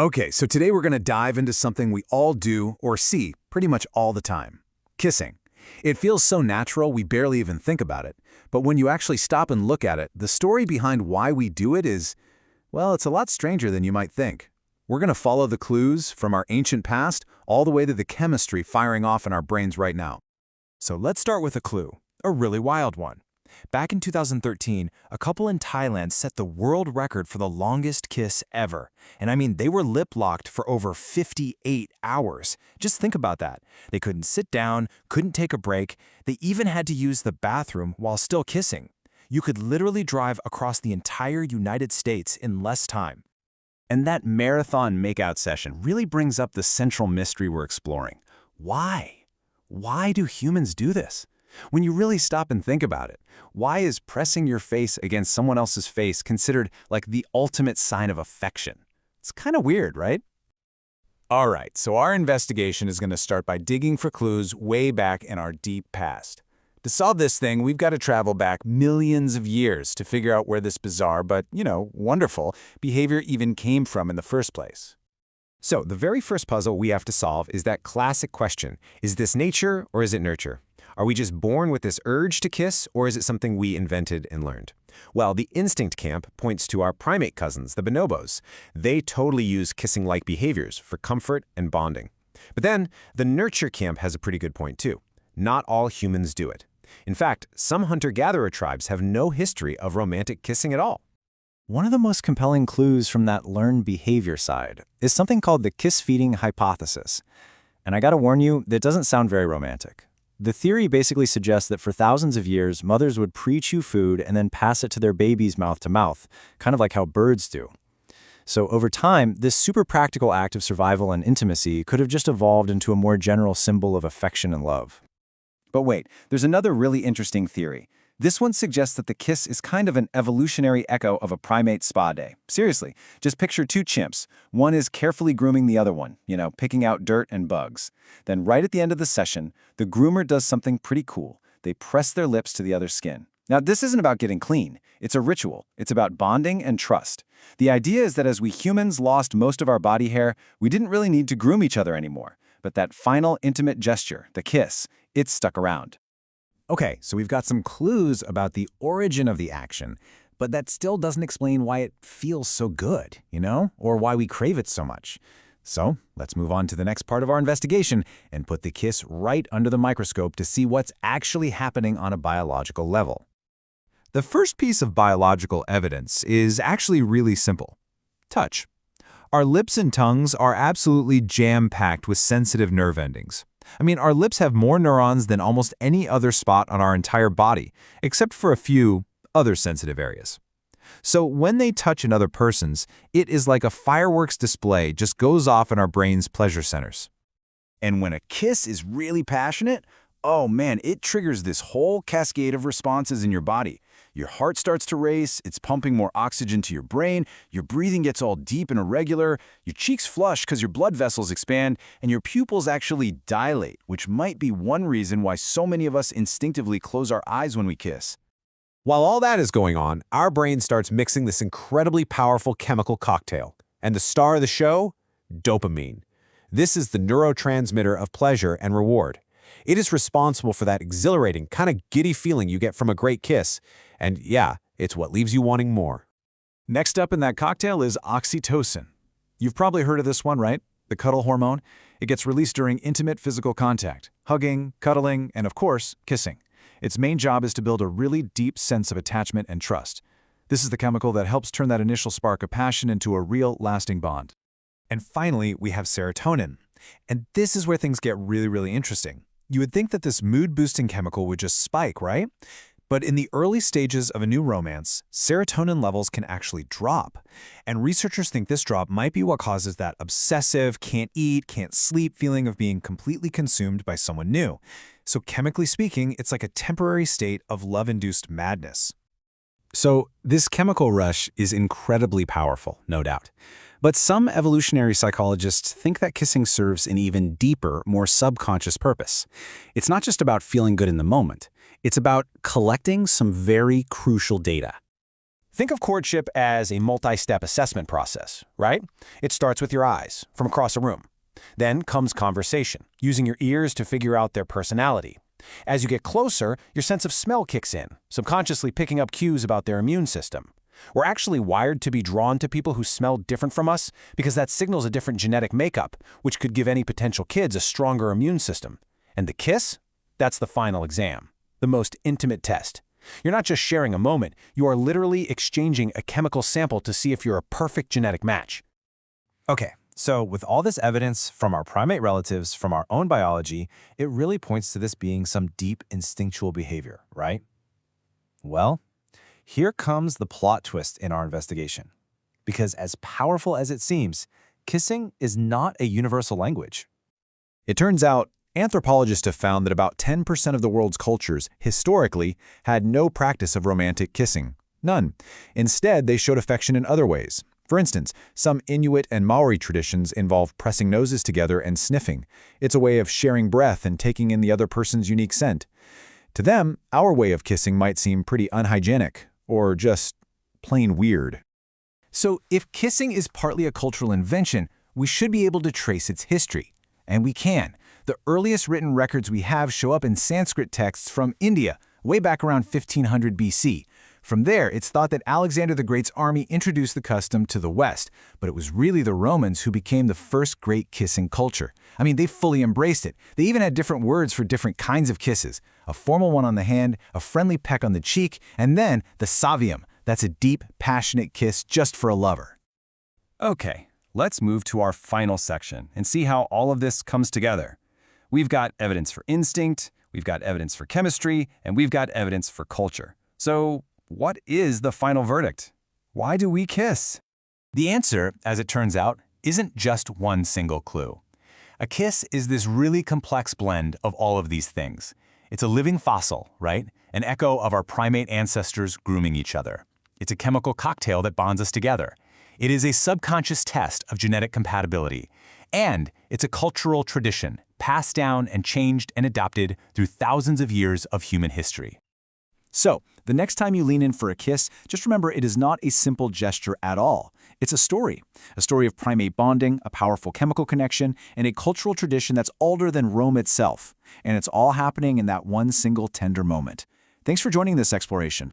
Okay, so today we're going to dive into something we all do or see pretty much all the time: kissing. It feels so natural we barely even think about it. But when you actually stop and look at it, the story behind why we do it is, well, it's a lot stranger than you might think. We're going to follow the clues from our ancient past all the way to the chemistry firing off in our brains right now. So let's start with a clue, a really wild one. Back in 2013, a couple in Thailand set the world record for the longest kiss ever. And I mean, they were lip-locked for over 58 hours. Just think about that. They couldn't sit down, couldn't take a break. They even had to use the bathroom while still kissing. You could literally drive across the entire United States in less time. And that marathon makeout session really brings up the central mystery we're exploring. Why? Why do humans do this? When you really stop and think about it, why is pressing your face against someone else's face considered like the ultimate sign of affection? It's kind of weird, right? All right, so our investigation is going to start by digging for clues way back in our deep past. To solve this thing, we've got to travel back millions of years to figure out where this bizarre but, wonderful behavior even came from in the first place. So the very first puzzle we have to solve is that classic question: is this nature or is it nurture? Are we just born with this urge to kiss, or is it something we invented and learned? Well, the instinct camp points to our primate cousins, the bonobos. They totally use kissing-like behaviors for comfort and bonding. But then, the nurture camp has a pretty good point too. Not all humans do it. In fact, some hunter-gatherer tribes have no history of romantic kissing at all. One of the most compelling clues from that learned behavior side is something called the kiss-feeding hypothesis. And I gotta warn you, that doesn't sound very romantic. The theory basically suggests that for thousands of years, mothers would pre-chew food and then pass it to their babies mouth to mouth, kind of like how birds do. So over time, this super practical act of survival and intimacy could have just evolved into a more general symbol of affection and love. But wait, there's another really interesting theory. This one suggests that the kiss is kind of an evolutionary echo of a primate spa day. Seriously, just picture two chimps. One is carefully grooming the other one, picking out dirt and bugs. Then right at the end of the session, the groomer does something pretty cool. They press their lips to the other's skin. Now, this isn't about getting clean. It's a ritual. It's about bonding and trust. The idea is that as we humans lost most of our body hair, we didn't really need to groom each other anymore. But that final intimate gesture, the kiss, it stuck around. Okay, so we've got some clues about the origin of the action, but that still doesn't explain why it feels so good, or why we crave it so much. So let's move on to the next part of our investigation and put the kiss right under the microscope to see what's actually happening on a biological level. The first piece of biological evidence is actually really simple: touch. Our lips and tongues are absolutely jam-packed with sensitive nerve endings. I mean, our lips have more neurons than almost any other spot on our entire body, except for a few other sensitive areas. So when they touch another person's, it is like a fireworks display just goes off in our brain's pleasure centers. And when a kiss is really passionate, oh man, it triggers this whole cascade of responses in your body. Your heart starts to race, it's pumping more oxygen to your brain, your breathing gets all deep and irregular, your cheeks flush because your blood vessels expand, and your pupils actually dilate, which might be one reason why so many of us instinctively close our eyes when we kiss. While all that is going on, our brain starts mixing this incredibly powerful chemical cocktail. And the star of the show? Dopamine. This is the neurotransmitter of pleasure and reward. It is responsible for that exhilarating, kind of giddy feeling you get from a great kiss. And yeah, it's what leaves you wanting more. Next up in that cocktail is oxytocin. You've probably heard of this one, right? The cuddle hormone. It gets released during intimate physical contact, hugging, cuddling, and of course, kissing. Its main job is to build a really deep sense of attachment and trust. This is the chemical that helps turn that initial spark of passion into a real, lasting bond. And finally, we have serotonin. And this is where things get really interesting. You would think that this mood-boosting chemical would just spike, right? But in the early stages of a new romance, serotonin levels can actually drop. And researchers think this drop might be what causes that obsessive, can't eat, can't sleep feeling of being completely consumed by someone new. So chemically speaking, it's like a temporary state of love-induced madness. So this chemical rush is incredibly powerful, no doubt. But some evolutionary psychologists think that kissing serves an even deeper, more subconscious purpose. It's not just about feeling good in the moment. It's about collecting some very crucial data. Think of courtship as a multi-step assessment process, right? It starts with your eyes, from across a room. Then comes conversation, using your ears to figure out their personality. As you get closer, your sense of smell kicks in, subconsciously picking up cues about their immune system. We're actually wired to be drawn to people who smell different from us because that signals a different genetic makeup, which could give any potential kids a stronger immune system. And the kiss? That's the final exam, the most intimate test. You're not just sharing a moment, you are literally exchanging a chemical sample to see if you're a perfect genetic match. Okay, so with all this evidence from our primate relatives, from our own biology, it really points to this being some deep instinctual behavior, right? Well, here comes the plot twist in our investigation. Because as powerful as it seems, kissing is not a universal language. It turns out, anthropologists have found that about 10% of the world's cultures, historically, had no practice of romantic kissing. None. Instead, they showed affection in other ways. For instance, some Inuit and Maori traditions involve pressing noses together and sniffing. It's a way of sharing breath and taking in the other person's unique scent. To them, our way of kissing might seem pretty unhygienic, or just plain weird. So if kissing is partly a cultural invention, we should be able to trace its history. And we can. The earliest written records we have show up in Sanskrit texts from India, way back around 1500 BC. From there, it's thought that Alexander the Great's army introduced the custom to the West, but it was really the Romans who became the first great kissing culture. I mean, they fully embraced it. They even had different words for different kinds of kisses. A formal one on the hand, a friendly peck on the cheek, and then the savium. That's a deep, passionate kiss just for a lover. Okay, let's move to our final section and see how all of this comes together. We've got evidence for instinct, we've got evidence for chemistry, and we've got evidence for culture. So, what is the final verdict? Why do we kiss? The answer, as it turns out, isn't just one single clue. A kiss is this really complex blend of all of these things. It's a living fossil, right? An echo of our primate ancestors grooming each other. It's a chemical cocktail that bonds us together. It is a subconscious test of genetic compatibility. And it's a cultural tradition, passed down and changed and adopted through thousands of years of human history. So, the next time you lean in for a kiss, just remember it is not a simple gesture at all. It's a story of primate bonding, a powerful chemical connection, and a cultural tradition that's older than Rome itself. And it's all happening in that one single tender moment. Thanks for joining this exploration.